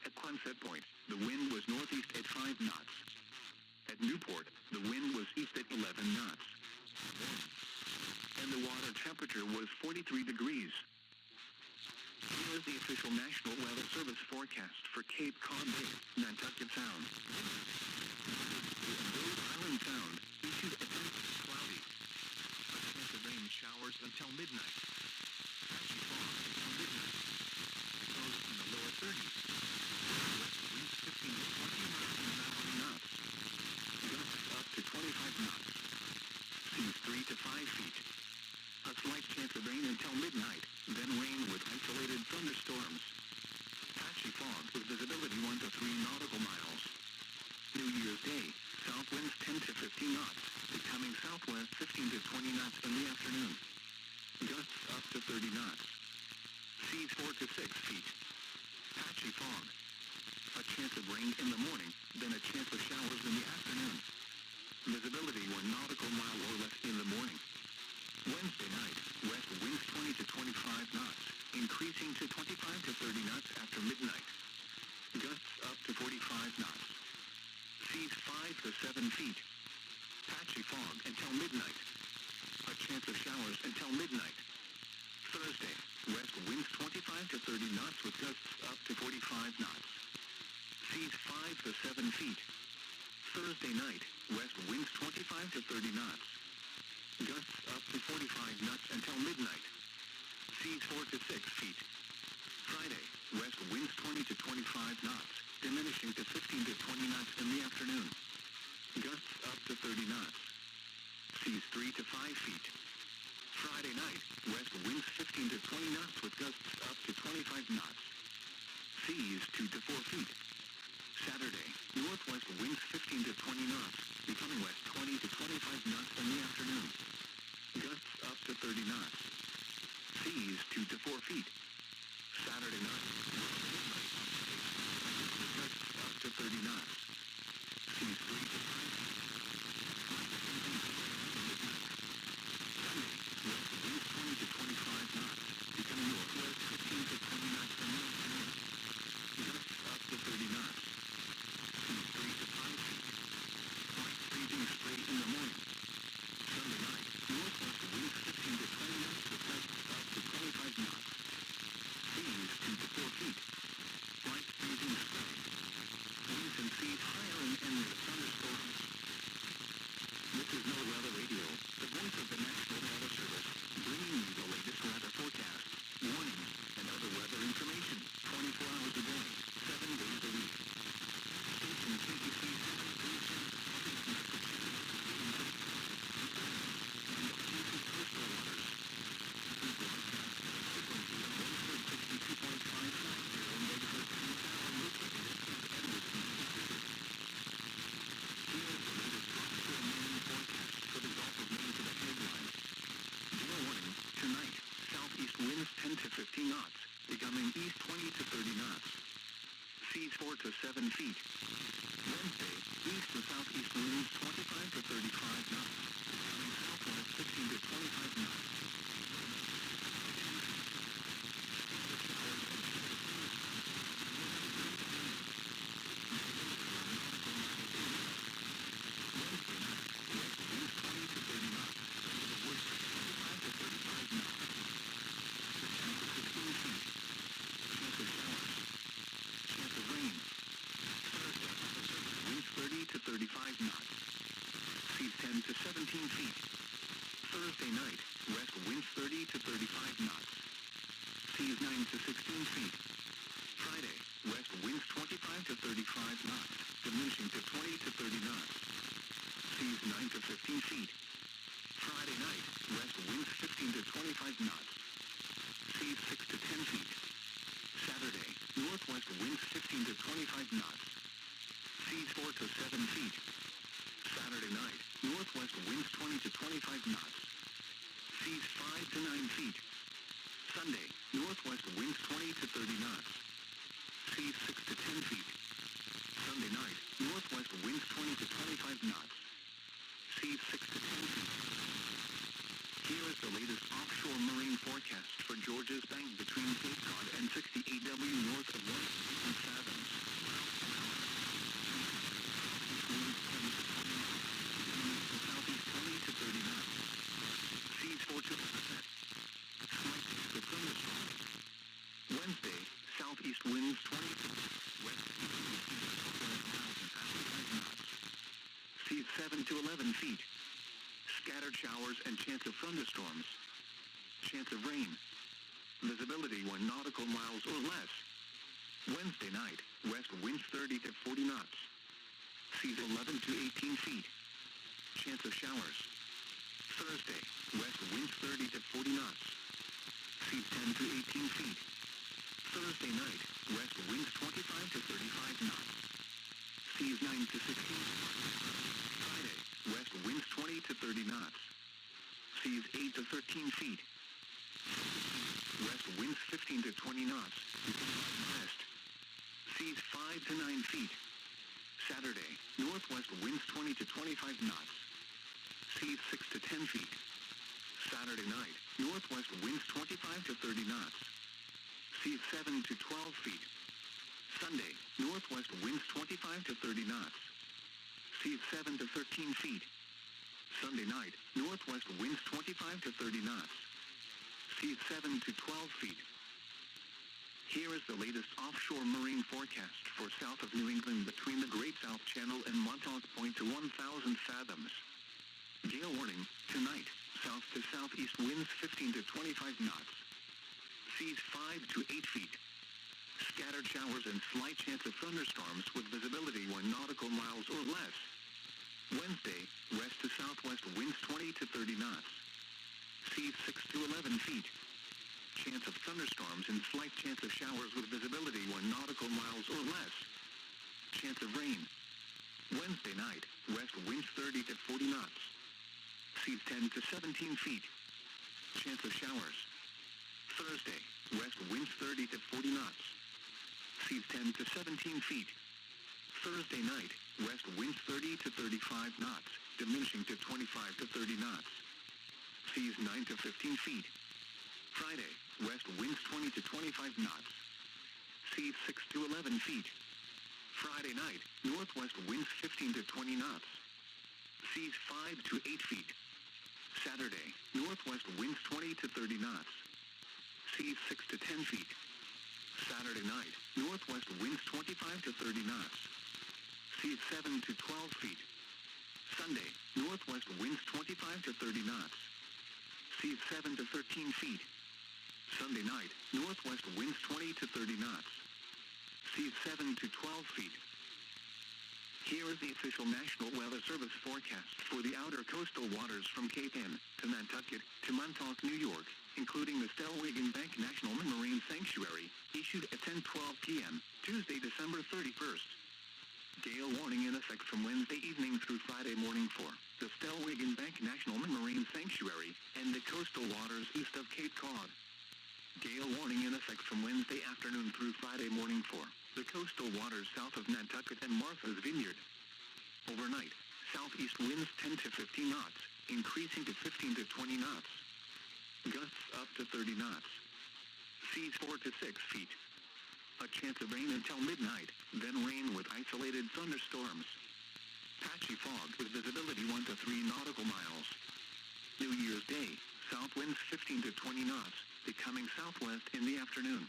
At Quonset Point, the wind was northeast at 5 knots. At Newport, the wind was east at 11 knots. And the water temperature was 43 degrees. Here is the official National Weather Service forecast for Cape Cod Bay, Nantucket Sound. Rhode Island Sound, issued at night, cloudy. A chance of rain showers until midnight. Patchy fog until midnight. Lows in the lower 30s. West winds 15 to 20 miles an hour knots. Gusts up to 25 knots. Seas 3 to 5 feet. A slight chance of rain until midnight, then rain with isolated thunderstorms. Patchy fog with visibility 1 to 3 nautical miles. New Year's Day, south winds 10 to 15 knots, becoming southwest 15 to 20 knots in the afternoon. Gusts up to 30 knots. Seas 4 to 6 feet. Patchy fog. A chance of rain in the morning, then a chance of showers in the afternoon. Visibility 1 nautical mile or less in the morning. Wednesday night, west winds 20 to 25 knots, increasing to 25 to 30 knots after midnight. Gusts up to 45 knots. Seas 5 to 7 feet. Patchy fog until midnight. A chance of showers until midnight. Thursday, west winds 25 to 30 knots with gusts up to 45 knots. Seas 5 to 7 feet. Thursday night, west winds 25 to 30 knots. Gusts up to 45 knots until midnight. Seas 4 to 6 feet. Friday, west winds 20 to 25 knots, diminishing to 15 to 20 knots in the afternoon. Gusts up to 30 knots. Seas 3 to 5 feet. Friday night, west winds 15 to 20 knots with gusts up to 25 knots. Seas 2 to 4 feet. Saturday, northwest winds 15 to 20 knots, becoming west 20 to 25 knots in the afternoon. Gusts up to 30 knots. Seas 2 to 4 feet. Saturday night, gusts up to 30 knots. Seas 3 to 5 feet. Sunday, west winds 20 to 25 knots, becoming northwest 15 to 20 knots in the afternoon. Gusts up to 30 knots. Seas 3 to 5 feet. Light freezing spray in the morning. Sunday night, northwest winds 15 to 20 knots with gusts up to 25 knots. Seas 2 to 4 feet. Light freezing spray. Winds and seas higher and with thunderstorms. This is NOAA Weather Radio, the voice of the National Weather Service, bringing you the latest weather forecast, warnings, and other weather information, 24 hours a day, 7 days a week. Station KPC 737, coastal waters. We broadcast at a frequency of 162.550 megahertz in Salem, St. Edward, Mississippi. Here is the latest offshore marine forecast for the Gulf of Mexico headlines. Gale warning, tonight, southeast winds 10 to 15 knots, becoming east 20 to 30 knots. Seas 4 to 7 feet. Wednesday, east to southeast winds 25 to 35 knots, becoming southwest 15 to 25 knots. To 35 knots. Seas 10 to 17 feet. Thursday night, west winds 30 to 35 knots. Seas 9 to 16 feet. Friday, west winds 25 to 35 knots, diminishing to 20 to 30 knots. Seas 9 to 15 feet. Friday night, west winds 15 to 25 knots. Seas 6 to 10 feet. Saturday, northwest winds 15 to 25 knots. Seas 4 to 7 feet. Saturday night, northwest winds 20 to 25 knots. Seas 5 to 9 feet. Sunday, northwest winds 20 to 30 knots. Seas 6 to 10 feet. Sunday night, northwest winds 20 to 25 knots. Seas 6 to 10 feet. Here is the latest offshore marine forecast for Georges Bank between Cape Cod and 68W north of 1 fathoms. winds 20 to west east 12 miles an hour 5 knots. Seas 7 to 11 feet. Scattered showers and chance of thunderstorms. Chance of rain. Visibility 1 nautical miles or less. Wednesday night, west winds 30 to 40 knots. Seas 11 to 18 feet. Chance of showers. Thursday, west winds 30 to 40 knots. Seas 10 to 18 feet. Thursday night, west winds 25 to 35 knots. Seas 9 to 16. Friday, west winds 20 to 30 knots. Seas 8 to 13 feet. West winds 15 to 20 knots. West. Seas 5 to 9 feet. Saturday, northwest winds 20 to 25 knots. Seas 6 to 10 feet. Saturday night, northwest winds 25 to 30 knots. Seas 7 to 12 feet. Sunday, northwest winds 25 to 30 knots. Seas 7 to 13 feet. Sunday night, northwest winds 25 to 30 knots. Seas 7 to 12 feet. Here is the latest offshore marine forecast for south of New England between the Great South Channel and Montauk Point to 1,000 fathoms. Gale warning, tonight, south to southeast winds 15 to 25 knots. Seas 5 to 8 feet. Scattered showers and slight chance of thunderstorms with visibility 1 nautical miles or less. Wednesday, west to southwest winds 20 to 30 knots. Seas 6 to 11 feet. Chance of thunderstorms and slight chance of showers with visibility 1 nautical miles or less. Chance of rain. Wednesday night, west winds 30 to 40 knots. Seas 10 to 17 feet. Chance of showers. Thursday, west winds 30 to 40 knots. Seas 10 to 17 feet. Thursday night, west winds 30 to 35 knots, diminishing to 25 to 30 knots. Seas 9 to 15 feet. Friday, west winds 20 to 25 knots. Seas 6 to 11 feet. Friday night, northwest winds 15 to 20 knots. Seas 5 to 8 feet. Saturday, northwest winds 20 to 30 knots. Seas 6 to 10 feet. Saturday night, northwest winds 25 to 30 knots. Seas 7 to 12 feet. Sunday, northwest winds 25 to 30 knots. Seas 7 to 13 feet. Sunday night, northwest winds 20 to 30 knots. Seas 7 to 12 feet. Here is the official National Weather Service forecast for the outer coastal waters from Cape Ann to Nantucket to Montauk, New York, including the Stellwagen Bank National Marine Sanctuary, issued at 10:12 p.m., Tuesday, December 31st. Gale warning in effect from Wednesday evening through Friday morning for the Stellwagen Bank National Marine Sanctuary and the coastal waters east of Cape Cod. Gale warning in effect from Wednesday afternoon through Friday morning for the coastal waters south of Nantucket and Martha's Vineyard. Overnight, southeast winds 10 to 15 knots, increasing to 15 to 20 knots. Gusts up to 30 knots. Seas 4 to 6 feet. A chance of rain until midnight, then rain with isolated thunderstorms. Patchy fog with visibility 1 to 3 nautical miles. New Year's Day, south winds 15 to 20 knots, becoming southwest in the afternoon.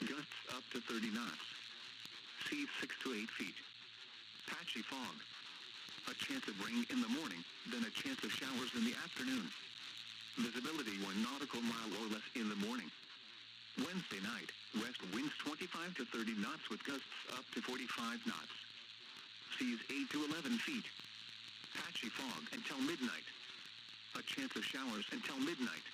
Gusts up to 30 knots. Seas 6 to 8 feet. Patchy fog. A chance of rain in the morning, then a chance of showers in the afternoon. Visibility 1 nautical mile or less in the morning. Wednesday night, west winds 25 to 30 knots with gusts up to 45 knots. Seas 8 to 11 feet. Patchy fog until midnight. A chance of showers until midnight.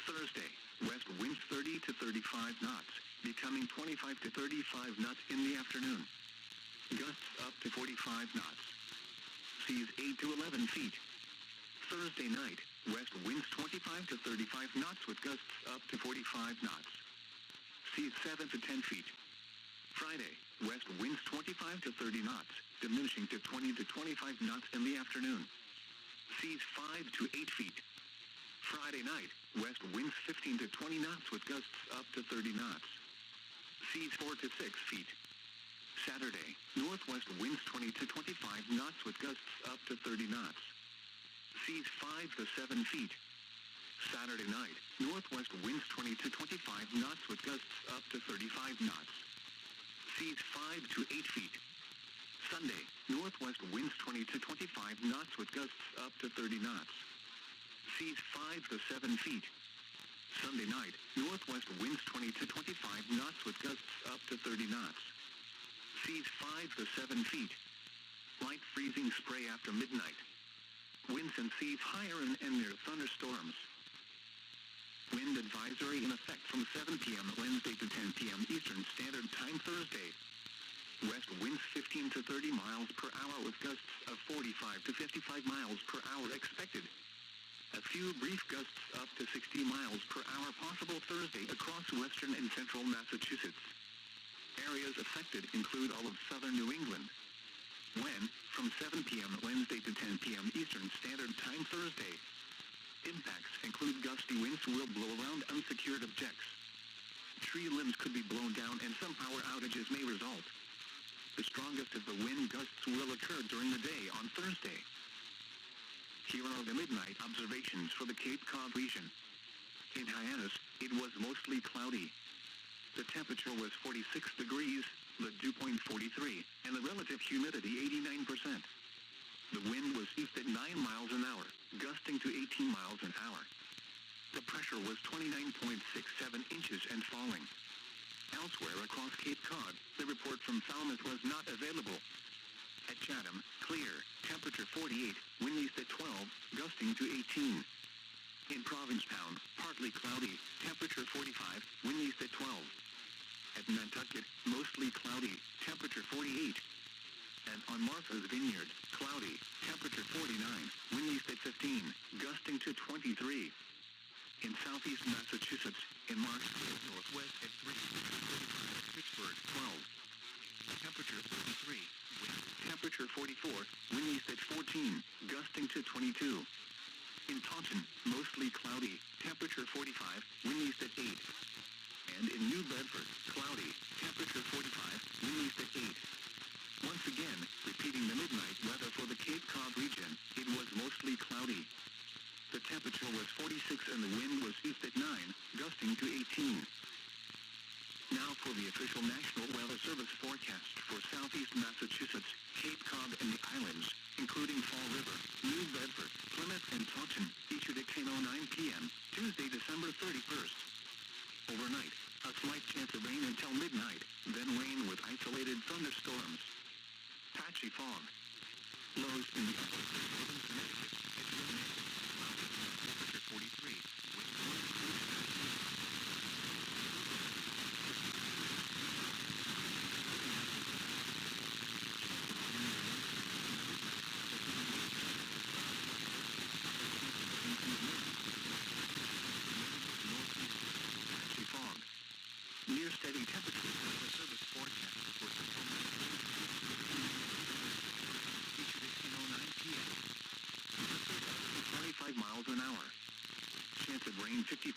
Thursday, west winds 30 to 35 knots, becoming 25 to 35 knots in the afternoon. Gusts up to 45 knots. Seas 8 to 11 feet. Thursday night, west winds 25 to 35 knots with gusts up to 45 knots. Seas 7 to 10 feet. Friday, west winds 25 to 30 knots, diminishing to 20 to 25 knots in the afternoon. Seas 5 to 8 feet. Friday night, west winds 15 to 20 knots with gusts up to 30 knots. Seas 4 to 6 feet. Saturday, northwest winds 20 to 25 knots with gusts up to 30 knots. Seas 5 to 7 feet. Saturday night, northwest winds 20 to 25 knots with gusts up to 35 knots. Seas 5 to 8 feet. Sunday, northwest winds 20 to 25 knots with gusts up to 30 knots. Seas 5 to 7 feet. Sunday night, northwest winds 20 to 25 knots with gusts up to 30 knots. Seas 5 to 7 feet. Light freezing spray after midnight. Winds and seas higher and near thunderstorms. Wind advisory in effect from 7 p.m. Wednesday to 10 p.m. Eastern Standard Time Thursday. West winds 15 to 30 miles per hour with gusts of 45 to 55 miles per hour expected. A few brief gusts up to 60 miles per hour possible Thursday across western and central Massachusetts. Areas affected include all of southern New England. When, from 7 p.m. Wednesday to 10 p.m. Eastern Standard Time Thursday. Impacts include gusty winds will blow around unsecured objects. Tree limbs could be blown down and some power outages may result. The strongest of the wind gusts will occur during the day on Thursday. Here are the midnight observations for the Cape Cod region. In Hyannis, it was mostly cloudy. The temperature was 46 degrees, the dew point 43, and the relative humidity 89%. The wind was east at 9 miles an hour, gusting to 18 miles an hour. The pressure was 29.67 inches and falling. Elsewhere across Cape Cod, the report from Falmouth was not available. At Chatham, clear, temperature 48, wind east at 12, gusting to 18. In Provincetown, partly cloudy, temperature 45, wind east at 12. At Nantucket, mostly cloudy, temperature 48. And on Martha's Vineyard, cloudy, temperature 49, wind east at 15, gusting to 23. In southeast Massachusetts, in Marshfield, northwest at 3, 35 at Pittsburgh, 12. Temperature 33, wind, temperature 44, wind east at 14, gusting to 22. In Taunton, mostly cloudy, temperature 45, wind east at 8. And in New Bedford, cloudy, temperature 45, wind east at 8. Once again, repeating the midnight weather for the Cape Cod region, it was mostly cloudy. The temperature was 46 and the wind was east at 9, gusting to 18. Now for the official National Weather Service forecast for southeast Massachusetts, Cape Cod and the islands, including Fall River, New Bedford, Plymouth and Taunton, issued at 10:09 p.m., Tuesday, December 31st. Overnight, a slight chance of rain until midnight, then rain with isolated thunderstorms. Patchy fog. Lows in the upper northern Connecticut, at Wilmington, temperature 43, wind 1 patchy fog. Near steady temperatures weather service forecast for central Massachusetts. Issued at 10:09 p.m. 25 miles an hour. Chance of rain 50%.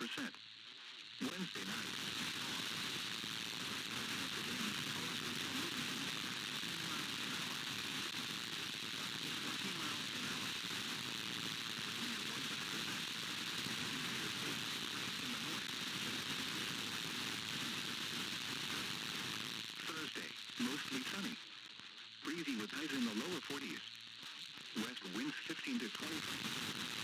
Wednesday night. Thursday, mostly sunny. Breezy with highs in the lower 40s. West winds 15 to 25.